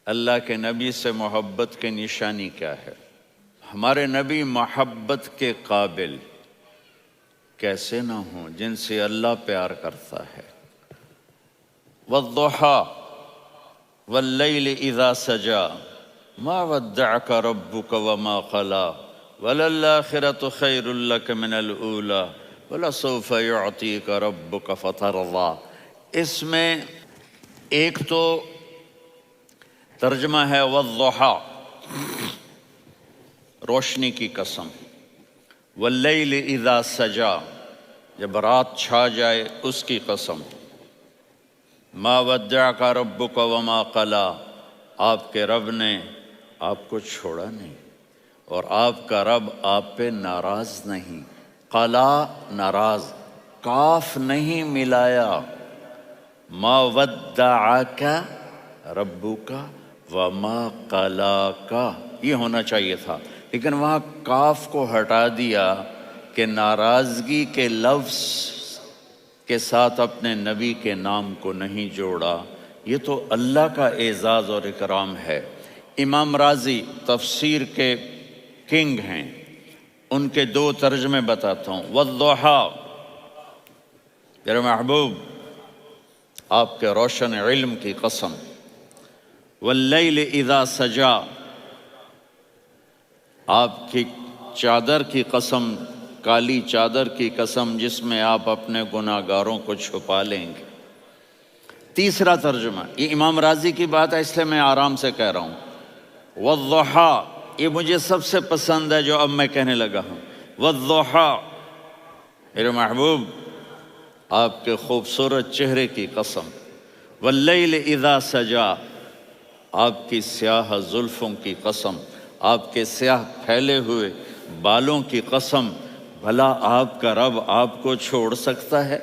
اللہ کے نبی سے محبت کی نشانی کیا ہے؟ ہمارے نبی محبت کے قابل کیسے نہ ہوں جن سے اللہ پیار کرتا ہے۔ والضحیٰ واللیل اذا سجا ما ودعک ربک وما قلی وللآخرۃ خیر لک من الاولی ولسوف یعطیک ربک فترضی۔ اس میں ایک تو ترجمہ ہے والضحیٰ، روشنی کی قسم، واللیل اذا سجا، جب رات چھا جائے اس کی قسم، ما ودعک ربک وما قلی، آپ کے رب نے آپ کو چھوڑا نہیں اور آپ کا رب آپ پہ ناراض نہیں۔ قلا ناراض، کاف نہیں ملایا، ما ودعک ربک وما قلاک یہ ہونا چاہیے تھا، لیکن وہاں کاف کو ہٹا دیا کہ ناراضگی کے لفظ کے ساتھ اپنے نبی کے نام کو نہیں جوڑا۔ یہ تو اللہ کا اعزاز اور اکرام ہے۔ امام راضی تفسیر کے کنگ ہیں، ان کے دو ترجمے بتاتا ہوں۔ والضحیٰ، میرے محبوب آپ کے روشن علم کی قسم، واللیل اذا سجا، آپ کی چادر کی قسم، کالی چادر کی قسم جس میں آپ اپنے گناہ گاروں کو چھپا لیں گے۔ تیسرا ترجمہ، یہ امام راضی کی بات ہے اس لیے میں آرام سے کہہ رہا ہوں۔ والضحیٰ، یہ مجھے سب سے پسند ہے جو اب میں کہنے لگا ہوں۔ والضحیٰ، میرے محبوب آپ کے خوبصورت چہرے کی قسم، واللیل اذا سجا، آپ کی سیاہ زلفوں کی قسم، آپ کے سیاہ پھیلے ہوئے بالوں کی قسم۔ بھلا آپ کا رب آپ کو چھوڑ سکتا ہے؟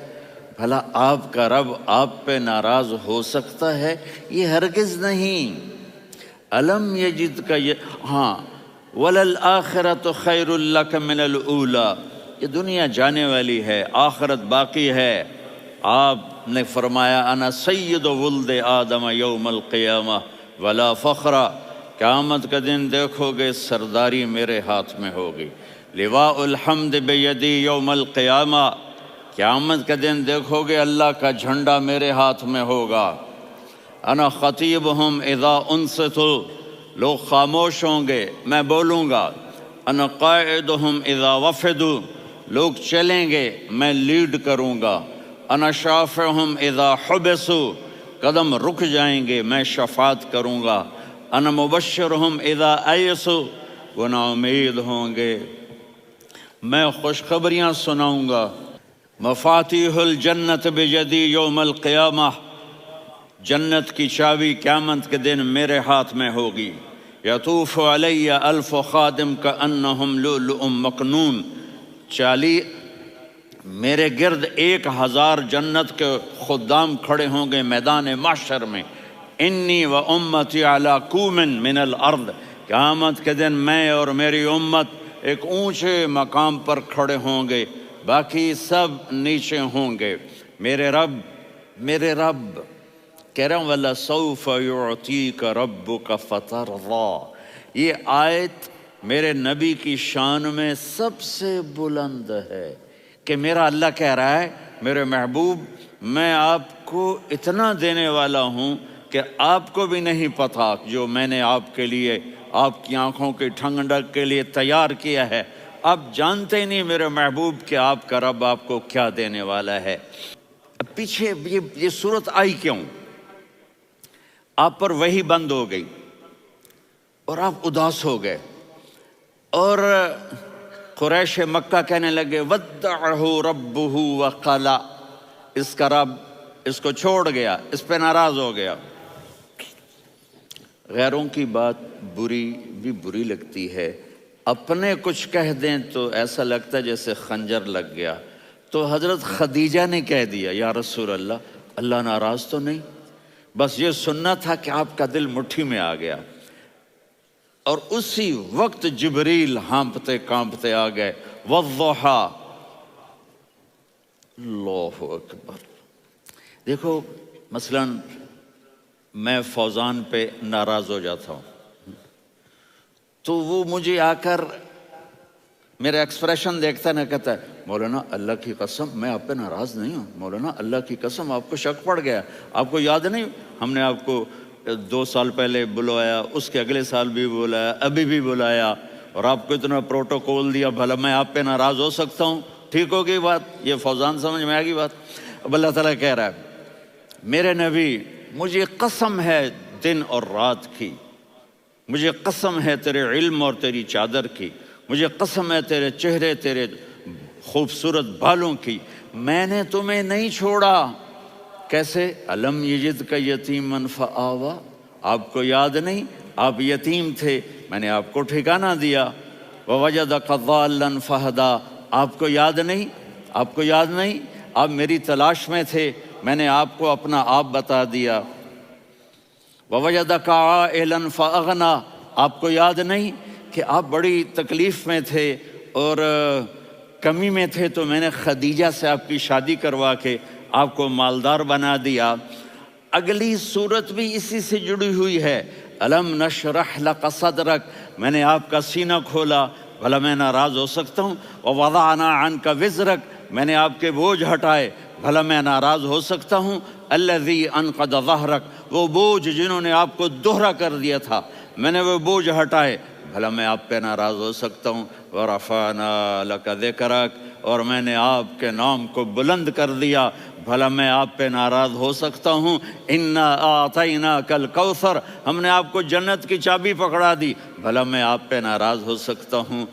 بھلا آپ کا رب آپ پہ ناراض ہو سکتا ہے؟ یہ ہرگز نہیں۔ الم یجد کا ہاں، وللآخرۃ خیر لک من الاولی، یہ دنیا جانے والی ہے، آخرت باقی ہے۔ آپ نے فرمایا انا سید ولد آدم یوم القیامہ ولا فخر، قیامت کا دن دیکھو گے سرداری میرے ہاتھ میں ہوگی۔ لواء الحمد بیدی یوم القیامہ، قیامت کا دن دیکھو گے اللہ کا جھنڈا میرے ہاتھ میں ہوگا۔ انا خطیبہم اذا انصتوا، لوگ خاموش ہوں گے میں بولوں گا۔ انا قائدہم اذا وفدوا، لوگ چلیں گے میں لیڈ کروں گا۔ انا شافعہم اذا حبسوا، قدم رک جائیں گے میں شفاعت کروں گا۔ انا مبشرہم اذا ایسوا، وہ نا امید ہوں گے میں خوشخبریاں سناؤں گا۔ مفاتیح الجنت بیدی یوم القیامہ، جنت کی چابی قیامت کے دن میرے ہاتھ میں ہوگی۔ یطوف علی الف خادم کانہم لؤلؤ مکنون، میرے گرد 1000 جنت کے خدام کھڑے ہوں گے میدان محشر میں۔ انی و امتی علی کوم من الارض، قیامت کے دن میں اور میری امت ایک اونچے مقام پر کھڑے ہوں گے، باقی سب نیچے ہوں گے۔ میرے رب کہہ رہا ہوں وَلَسَوْفَ يُعْطِيكَ رَبُّكَ فَتَرْضَىٰ، یہ آیت میرے نبی کی شان میں سب سے بلند ہے کہ میرا اللہ کہہ رہا ہے میرے محبوب میں آپ کو اتنا دینے والا ہوں کہ آپ کو بھی نہیں پتا جو میں نے آپ کے لیے، آپ کی آنکھوں کی ٹھنڈک کے لیے تیار کیا ہے۔ آپ جانتے نہیں میرے محبوب کہ آپ کا رب آپ کو کیا دینے والا ہے۔ پیچھے یہ صورت آئی کیوں؟ آپ پر وحی بند ہو گئی اور آپ اداس ہو گئے، اور قریش مکہ کہنے لگے ودعہ ربہ وقلا، اس کا رب اس کو چھوڑ گیا، اس پہ ناراض ہو گیا۔ غیروں کی بات بھی بری لگتی ہے، اپنے کچھ کہہ دیں تو ایسا لگتا ہے جیسے خنجر لگ گیا۔ تو حضرت خدیجہ نے کہہ دیا یا رسول اللہ ناراض تو نہیں؟ بس یہ سننا تھا کہ آپ کا دل مٹھی میں آ گیا۔ اور اسی وقت جبریل ہانپتے کانپتے آ گئے۔ والضحیٰ، اللہ اکبر۔ دیکھو مثلاً میں فوزان پہ ناراض ہو جاتا ہوں تو وہ مجھے آ کر میرا ایکسپریشن دیکھتا ہے نا، کہتا ہے مولانا اللہ کی قسم میں آپ پہ ناراض نہیں ہوں، مولانا اللہ کی قسم آپ کو شک پڑ گیا، آپ کو یاد نہیں ہم نے آپ کو 2 سال پہلے بلوایا، اس کے اگلے سال بھی بلایا، ابھی بھی بلایا، اور آپ کو اتنا پروٹوکول دیا، بھلا میں آپ پہ ناراض ہو سکتا ہوں؟ ٹھیک ہو گئی بات؟ یہ فوزان سمجھ میں آ گئی بات؟ اب اللہ تعالیٰ کہہ رہا ہے میرے نبی مجھے قسم ہے دن اور رات کی، مجھے قسم ہے تیرے علم اور تیری چادر کی، مجھے قسم ہے تیرے چہرے، تیرے خوبصورت بالوں کی، میں نے تمہیں نہیں چھوڑا۔ کیسے؟ الم یجد کا یتیمن فآوا، آپ کو یاد نہیں آپ یتیم تھے، میں نے آپ کو ٹھکانہ دیا۔ ووجدک ضالا فہدا، آپ کو یاد نہیں، آپ کو یاد نہیں آپ میری تلاش میں تھے، میں نے آپ کو اپنا آپ بتا دیا۔ ووجدک عائلا فاغنا، آپ کو یاد نہیں کہ آپ بڑی تکلیف میں تھے اور کمی میں تھے تو میں نے خدیجہ سے آپ کی شادی کروا کے آپ کو مالدار بنا دیا۔ اگلی صورت بھی اسی سے جڑی ہوئی ہے، الم نشرح لک صدرک، میں نے آپ کا سینہ کھولا، بھلا میں ناراض ہو سکتا ہوں؟ ووضعنا عنک وزرک، میں نے آپ کے بوجھ ہٹائے، بھلا میں ناراض ہو سکتا ہوں؟ الذی انقض ظہرک، وہ بوجھ جنہوں نے آپ کو دوہرا کر دیا تھا، میں نے وہ بوجھ ہٹائے، بھلا میں آپ پہ ناراض ہو سکتا ہوں؟ ورفعنا لک ذکرک، اور میں نے آپ کے نام کو بلند کر دیا، بھلا میں آپ پہ ناراض ہو سکتا ہوں؟ انا اعطیناک الکوثر، ہم نے آپ کو جنت کی چابی پکڑا دی، بھلا میں آپ پہ ناراض ہو سکتا ہوں؟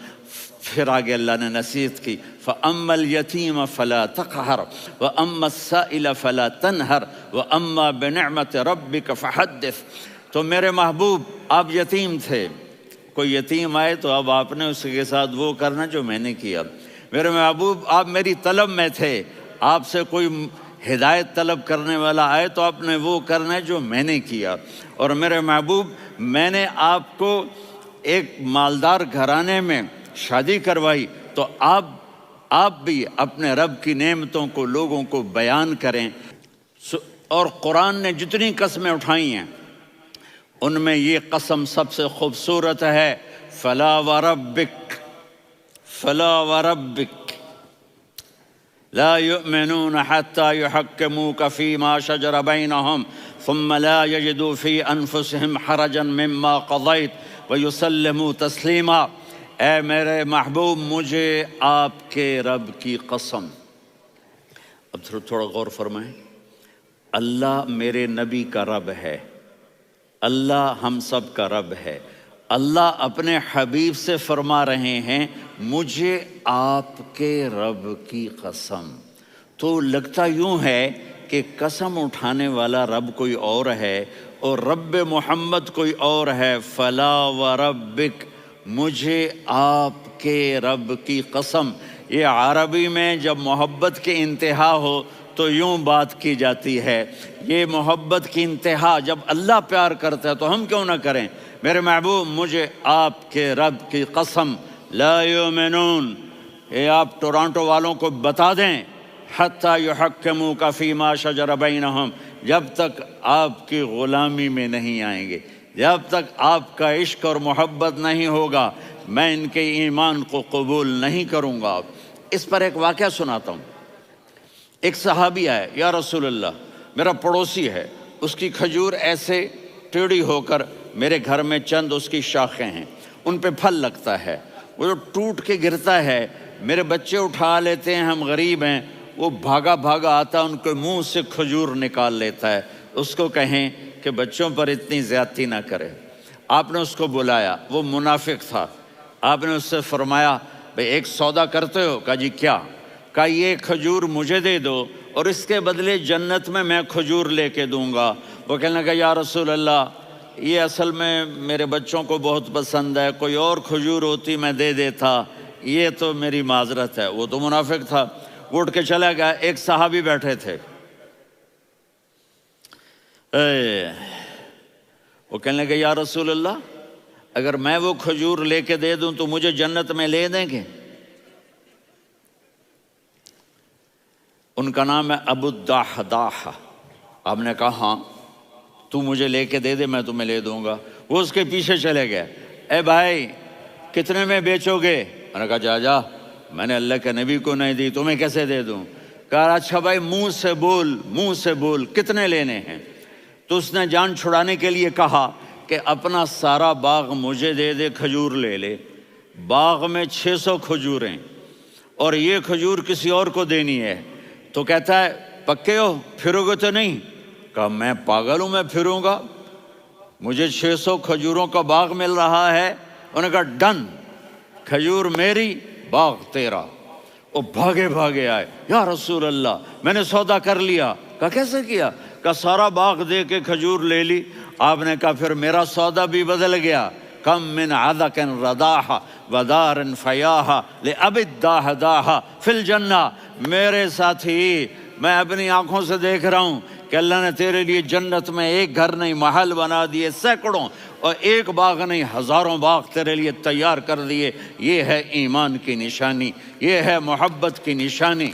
پھر آگے اللہ نے نصیحت کی، فَأَمَّا الْيَتِيمَ فَلَا تَقْهَرْ وَأَمَّا السَّائِلَ فَلَا تَنْهَرْ وَأَمَّا بِنِعْمَةِ رَبِّكَ فَحَدِّثْ۔ تو میرے محبوب آپ یتیم تھے، کوئی یتیم آئے تو اب آپ نے اس کے ساتھ وہ کرنا جو میں نے کیا۔ میرے محبوب آپ میری طلب میں تھے، آپ سے کوئی ہدایت طلب کرنے والا آئے تو آپ نے وہ کرنا ہے جو میں نے کیا۔ اور میرے محبوب میں نے آپ کو ایک مالدار گھرانے میں شادی کروائی تو آپ بھی اپنے رب کی نعمتوں کو لوگوں کو بیان کریں۔ اور قرآن نے جتنی قسمیں اٹھائی ہیں ان میں یہ قسم سب سے خوبصورت ہے، فلا وربک، فلا وربک لا يؤمنون حتى يحكموك فيما شجر بينهم ثم لا يجدوا في أنفسهم حرجا مما قضيت ويسلموا تسلیما۔ اے میرے محبوب مجھے آپ کے رب کی قسم، اب تھوڑا غور فرمائیں، اللہ میرے نبی کا رب ہے، اللہ ہم سب کا رب ہے، اللہ اپنے حبیب سے فرما رہے ہیں مجھے آپ کے رب کی قسم۔ تو لگتا یوں ہے کہ قسم اٹھانے والا رب کوئی اور ہے اور رب محمد کوئی اور ہے۔ فلا وربک، مجھے آپ کے رب کی قسم۔ یہ عربی میں جب محبت کی انتہا ہو تو یوں بات کی جاتی ہے، یہ محبت کی انتہا جب اللہ پیار کرتا ہے تو ہم کیوں نہ کریں؟ میرے محبوب مجھے آپ کے رب کی قسم، لا یؤمنون، یہ آپ ٹورانٹو والوں کو بتا دیں، حتی یحکموک فیما شجر بینہم، جب تک آپ کی غلامی میں نہیں آئیں گے، جب تک آپ کا عشق اور محبت نہیں ہوگا، میں ان کے ایمان کو قبول نہیں کروں گا۔ اس پر ایک واقعہ سناتا ہوں۔ ایک صحابی آئے، یا رسول اللہ میرا پڑوسی ہے، اس کی کھجور ایسے ٹیڑھی ہو کر میرے گھر میں چند اس کی شاخیں ہیں، ان پہ پھل لگتا ہے، وہ جو ٹوٹ کے گرتا ہے، میرے بچے اٹھا لیتے ہیں، ہم غریب ہیں، وہ بھاگا بھاگا آتا ان کے منہ سے کھجور نکال لیتا ہے۔ اس کو کہیں کہ بچوں پر اتنی زیادتی نہ کرے۔ آپ نے اس کو بلایا، وہ منافق تھا، آپ نے اس سے فرمایا بھئی ایک سودا کرتے ہو؟ کہا جی کیا؟ کہا یہ کھجور مجھے دے دو اور اس کے بدلے جنت میں کھجور لے کے دوں گا۔ وہ کہنے لگا یا رسول اللہ یہ اصل میں میرے بچوں کو بہت پسند ہے، کوئی اور کھجور ہوتی میں دے دیتا، یہ تو میری معذرت ہے۔ وہ تو منافق تھا، وہ اٹھ کے چلا گیا۔ ایک صحابی بیٹھے تھے، وہ کہنے لگے یا رسول اللہ اگر میں وہ کھجور لے کے دے دوں تو مجھے جنت میں لے دیں گے؟ ان کا نام ہے ابو الدحداح۔ آپ نے کہا ہاں، تو مجھے لے کے دے دے، میں تمہیں لے دوں گا۔ وہ اس کے پیچھے چلے گئے، اے بھائی کتنے میں بیچو گے؟ میں نے کہا جا جا، میں نے اللہ کے نبی کو نہیں دی، تمہیں کیسے دے دوں؟ کہا اچھا بھائی منہ سے بول کتنے لینے ہیں؟ تو اس نے جان چھڑانے کے لیے کہا کہ اپنا سارا باغ مجھے دے دے، کھجور لے لے۔ باغ میں 600 کھجوریں اور یہ کھجور کسی اور کو دینی ہے۔ تو کہتا ہے پکے ہو، پھرو گے تو نہیں؟ کہا میں پاگل ہوں، میں پھروں گا؟ مجھے 600 کھجوروں کا باغ مل رہا ہے۔ انہوں نے کہا ڈن، کھجور میری، باغ تیرا۔ وہ بھاگے آئے، یا رسول اللہ میں نے سودا کر لیا۔ کہا کیسے کیا؟ کہا سارا باغ دے کے کھجور لے لی۔ آپ نے کہا پھر میرا سودا بھی بدل گیا۔ کم من عدق رداح ودار فیاح لأب الداح داح فی الجنہ۔ میرے ساتھی، میں اپنی آنکھوں سے دیکھ رہا ہوں کہ اللہ نے تیرے لیے جنت میں ایک گھر نہیں محل بنا دیے سینکڑوں، اور ایک باغ نہیں ہزاروں باغ تیرے لیے تیار کر دیے۔ یہ ہے ایمان کی نشانی، یہ ہے محبت کی نشانی۔